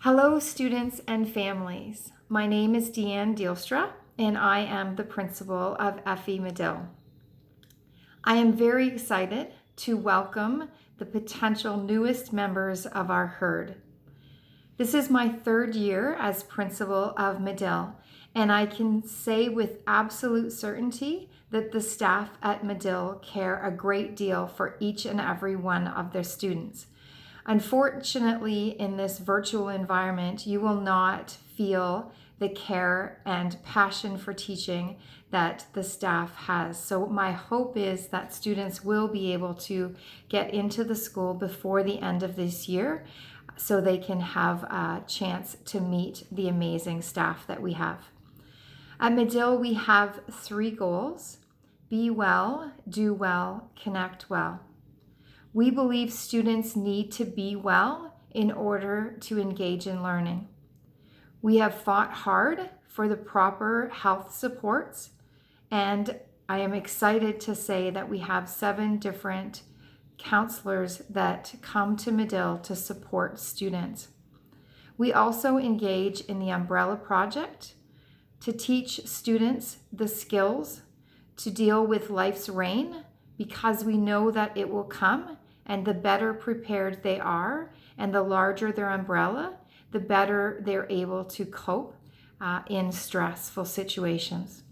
Hello, students and families. My name is Deanne Dielstra, and I am the principal of FE Madill. I am very excited to welcome the potential newest members of our herd. This is my third year as principal of Madill, and I can say with absolute certainty that the staff at Madill care a great deal for each and every one of their students. Unfortunately, in this virtual environment, you will not feel the care and passion for teaching that the staff has. So my hope is that students will be able to get into the school before the end of this year so they can have a chance to meet the amazing staff that we have. At Madill, we have 3 goals: be well, do well, connect well. We believe students need to be well in order to engage in learning. We have fought hard for the proper health supports, and I am excited to say that we have 7 different counselors that come to Madill to support students. We also engage in the Umbrella Project to teach students the skills to deal with life's rain, because we know that it will come, and the better prepared they are and the larger their umbrella, the better they're able to cope in stressful situations.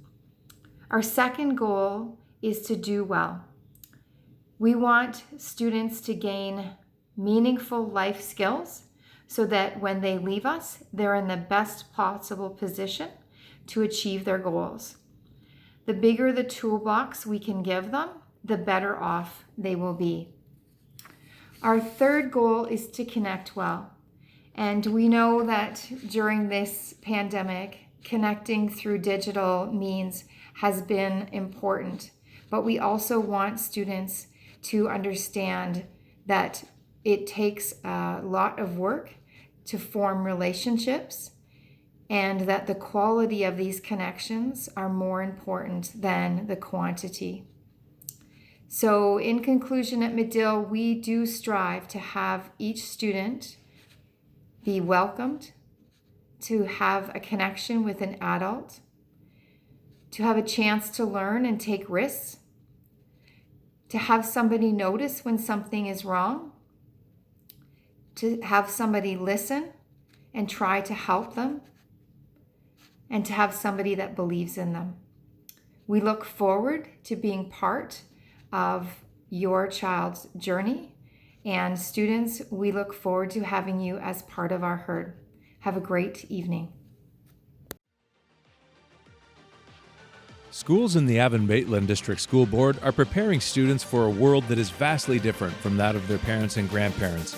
Our second goal is to do well. We want students to gain meaningful life skills so that when they leave us, they're in the best possible position to achieve their goals. The bigger the toolbox we can give them, the better off they will be. Our third goal is to connect well. And we know that during this pandemic, connecting through digital means has been important. But we also want students to understand that it takes a lot of work to form relationships, and that the quality of these connections are more important than the quantity. So in conclusion, at Madill, we do strive to have each student be welcomed, to have a connection with an adult, to have a chance to learn and take risks, to have somebody notice when something is wrong, to have somebody listen and try to help them, and to have somebody that believes in them. We look forward to being part of your child's journey, and students, we look forward to having you as part of our herd. Have a great evening. Schools in the Avon-Maitland District School Board are preparing students for a world that is vastly different from that of their parents and grandparents.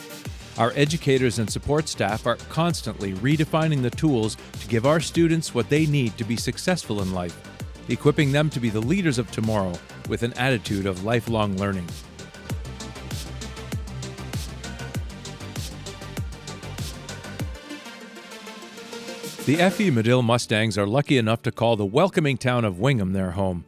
Our educators and support staff are constantly redefining the tools to give our students what they need to be successful in life, equipping them to be the leaders of tomorrow with an attitude of lifelong learning. The FE Madill Mustangs are lucky enough to call the welcoming town of Wingham their home.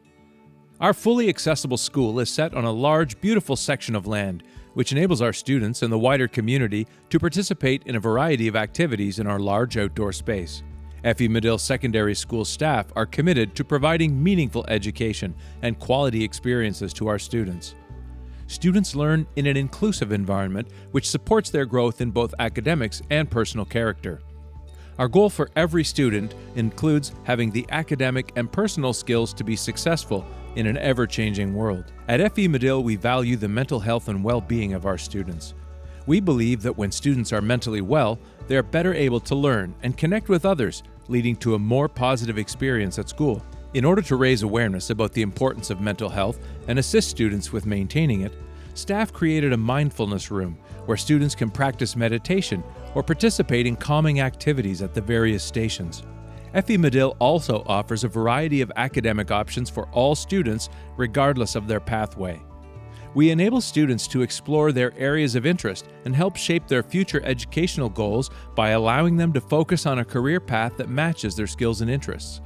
Our fully accessible school is set on a large, beautiful section of land, which enables our students and the wider community to participate in a variety of activities in our large outdoor space. FE Madill Secondary School staff are committed to providing meaningful education and quality experiences to our students. Students learn in an inclusive environment which supports their growth in both academics and personal character. Our goal for every student includes having the academic and personal skills to be successful in an ever-changing world. At FE Madill, we value the mental health and well-being of our students. We believe that when students are mentally well, they are better able to learn and connect with others, leading to a more positive experience at school. In order to raise awareness about the importance of mental health and assist students with maintaining it, staff created a mindfulness room where students can practice meditation or participate in calming activities at the various stations. FE Madill also offers a variety of academic options for all students, regardless of their pathway. We enable students to explore their areas of interest and help shape their future educational goals by allowing them to focus on a career path that matches their skills and interests.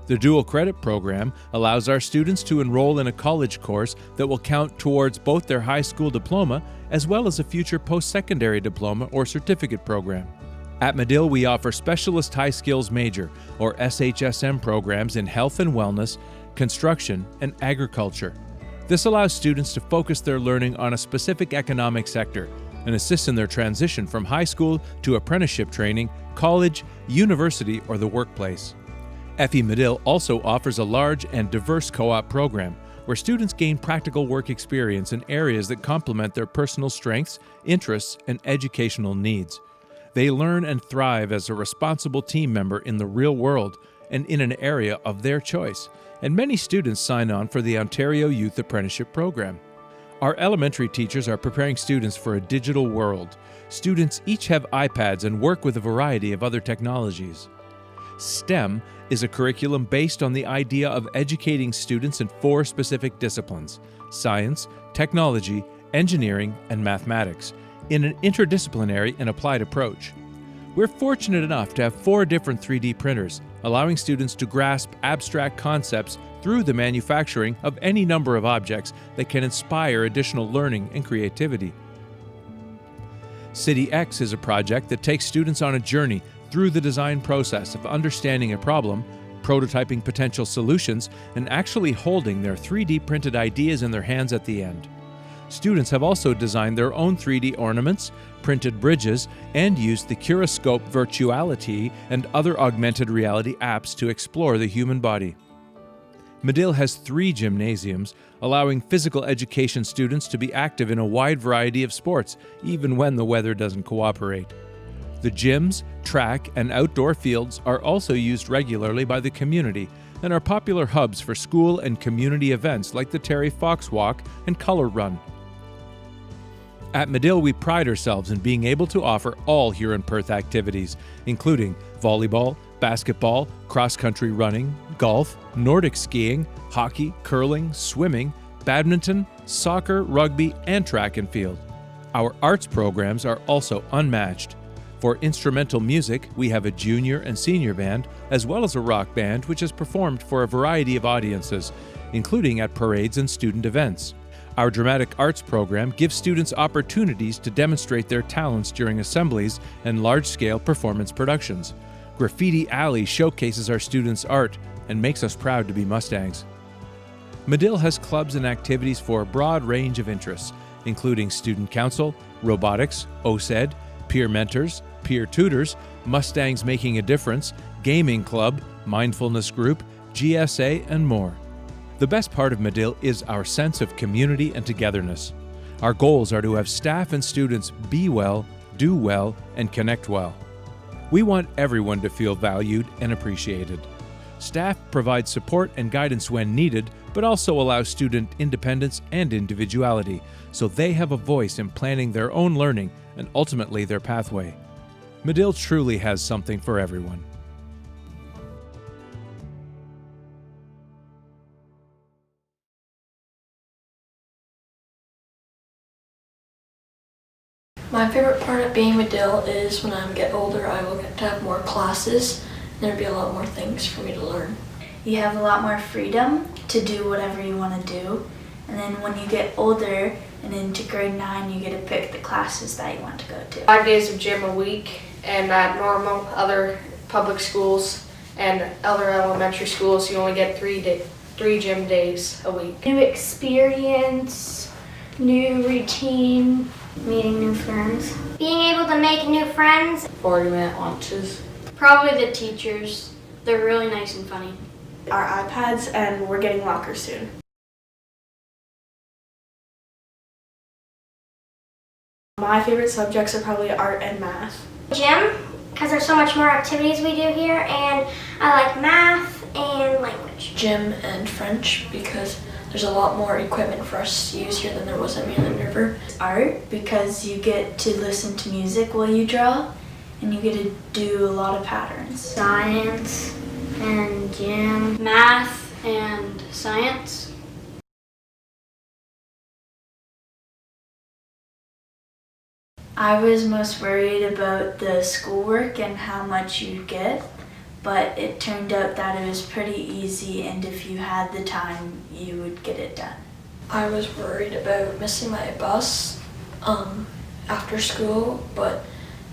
The dual credit program allows our students to enroll in a college course that will count towards both their high school diploma as well as a future post-secondary diploma or certificate program. At Madill, we offer Specialist High Skills Major, or SHSM programs in health and wellness, construction, and agriculture. This allows students to focus their learning on a specific economic sector and assists in their transition from high school to apprenticeship training, college, university, or the workplace. FE Madill also offers a large and diverse co-op program where students gain practical work experience in areas that complement their personal strengths, interests, and educational needs. They learn and thrive as a responsible team member in the real world and in an area of their choice, and many students sign on for the Ontario Youth Apprenticeship Program. Our elementary teachers are preparing students for a digital world. Students each have iPads and work with a variety of other technologies. STEM is a curriculum based on the idea of educating students in 4 specific disciplines: science, technology, engineering, and mathematics, in an interdisciplinary and applied approach. We're fortunate enough to have 4 different 3D printers, allowing students to grasp abstract concepts through the manufacturing of any number of objects that can inspire additional learning and creativity. City X is a project that takes students on a journey through the design process of understanding a problem, prototyping potential solutions, and actually holding their 3D printed ideas in their hands at the end. Students have also designed their own 3D ornaments, printed bridges, and used the Curoscope Virtuality and other augmented reality apps to explore the human body. Madill has 3 gymnasiums, allowing physical education students to be active in a wide variety of sports, even when the weather doesn't cooperate. The gyms, track, and outdoor fields are also used regularly by the community and are popular hubs for school and community events like the Terry Fox Walk and Color Run. At Madill, we pride ourselves in being able to offer all Huron-Perth activities, including volleyball, basketball, cross-country running, golf, Nordic skiing, hockey, curling, swimming, badminton, soccer, rugby, and track and field. Our arts programs are also unmatched. For instrumental music, we have a junior and senior band, as well as a rock band which has performed for a variety of audiences, including at parades and student events. Our dramatic arts program gives students opportunities to demonstrate their talents during assemblies and large-scale performance productions. Graffiti Alley showcases our students' art and makes us proud to be Mustangs. Madill has clubs and activities for a broad range of interests, including student council, robotics, OSED, peer mentors, peer tutors, Mustangs Making a Difference, gaming club, mindfulness group, GSA, and more. The best part of Madill is our sense of community and togetherness. Our goals are to have staff and students be well, do well, and connect well. We want everyone to feel valued and appreciated. Staff provide support and guidance when needed, but also allow student independence and individuality, so they have a voice in planning their own learning and ultimately their pathway. Madill truly has something for everyone. My favorite part of being Madill is when I get older, I will get to have more classes, and there'll be a lot more things for me to learn. You have a lot more freedom to do whatever you want to do, and then when you get older and into grade 9, you get to pick the classes that you want to go to. 5 days of gym a week, and at normal other public schools and other elementary schools, you only get 3 gym days a week. New experience, new routine, meeting new friends, being able to make new friends. 40-minute lunches. Probably the teachers. They're really nice and funny. Our iPads, and we're getting lockers soon. My favorite subjects are probably art and math. Gym, because there's so much more activities we do here, and I like math and language. Gym and French, because there's a lot more equipment for us to use here than there was at Mainland River. Art, because you get to listen to music while you draw, and you get to do a lot of patterns. Science and gym. Math and science. I was most worried about the schoolwork and how much you'd get, but it turned out that it was pretty easy, and if you had the time, you would get it done. I was worried about missing my bus after school, but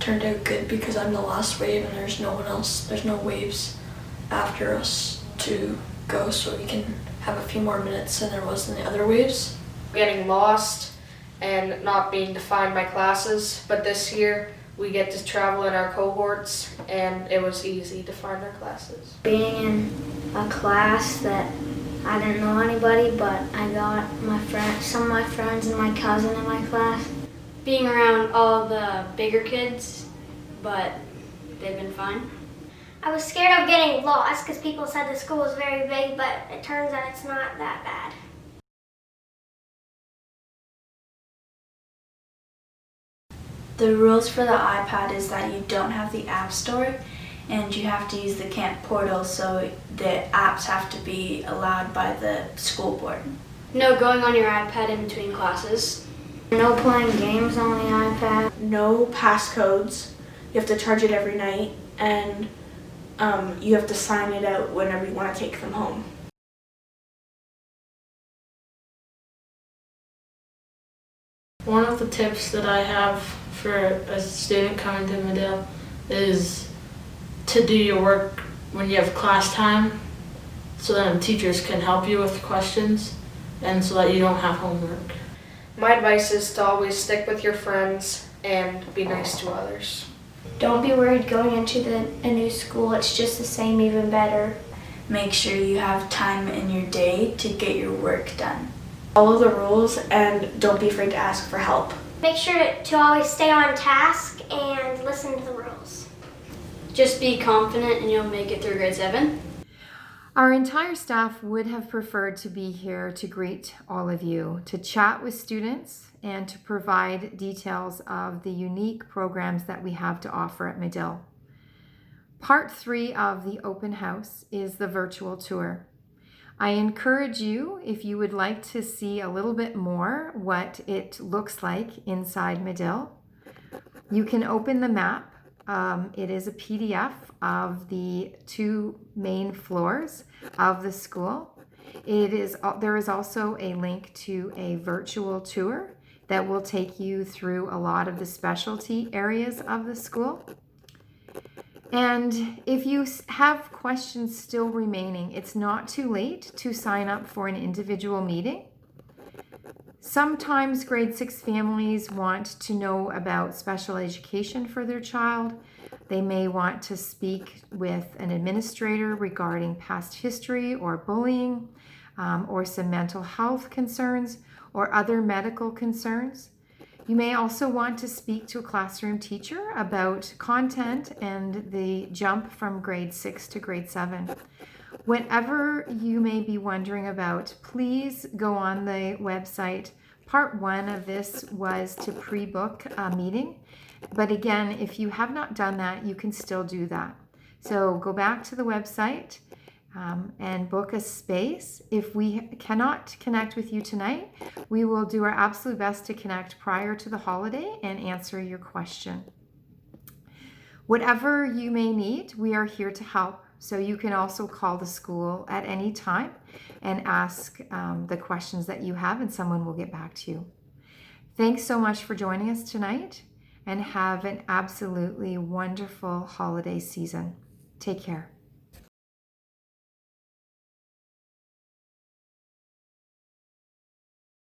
turned out good because I'm the last wave and there's no one else, there's no waves after us to go, so we can have a few more minutes than there was in the other waves. Getting lost and not being defined by classes, but this year we get to travel in our cohorts and it was easy to find our classes. Being in a class that I didn't know anybody, but I got some of my friends and my cousin in my class. Being around all the bigger kids, but they've been fine. I was scared of getting lost because people said the school was very big, but it turns out it's not that bad. The rules for the iPad is that you don't have the App Store and you have to use the camp portal, so the apps have to be allowed by the school board. No going on your iPad in between classes. No playing games on the iPad. No passcodes. You have to charge it every night, and you have to sign it out whenever you want to take them home. One of the tips that I have for a student coming to Madill is to do your work when you have class time, so that teachers can help you with questions and so that you don't have homework. My advice is to always stick with your friends and be nice to others. Don't be worried going into a new school. It's just the same, even better. Make sure you have time in your day to get your work done. Follow the rules and don't be afraid to ask for help. Make sure to always stay on task and listen to the rules. Just be confident and you'll make it through grade 7. Our entire staff would have preferred to be here to greet all of you, to chat with students, and to provide details of the unique programs that we have to offer at Madill. Part 3 of the open house is the virtual tour. I encourage you, if you would like to see a little bit more what it looks like inside Madill, you can open the map. It is a PDF of the 2 main floors of the school. There is also a link to a virtual tour that will take you through a lot of the specialty areas of the school. And if you have questions still remaining, it's not too late to sign up for an individual meeting. Sometimes grade 6 families want to know about special education for their child. They may want to speak with an administrator regarding past history or bullying, or some mental health concerns or other medical concerns. You may also want to speak to a classroom teacher about content and the jump from grade 6 to grade 7. Whatever you may be wondering about, please go on the website. Part 1 of this was to pre-book a meeting. But again, if you have not done that, you can still do that. So go back to the website and book a space. If we cannot connect with you tonight, we will do our absolute best to connect prior to the holiday and answer your question. Whatever you may need, we are here to help. So you can also call the school at any time and ask the questions that you have, and someone will get back to you. Thanks so much for joining us tonight, and have an absolutely wonderful holiday season. Take care.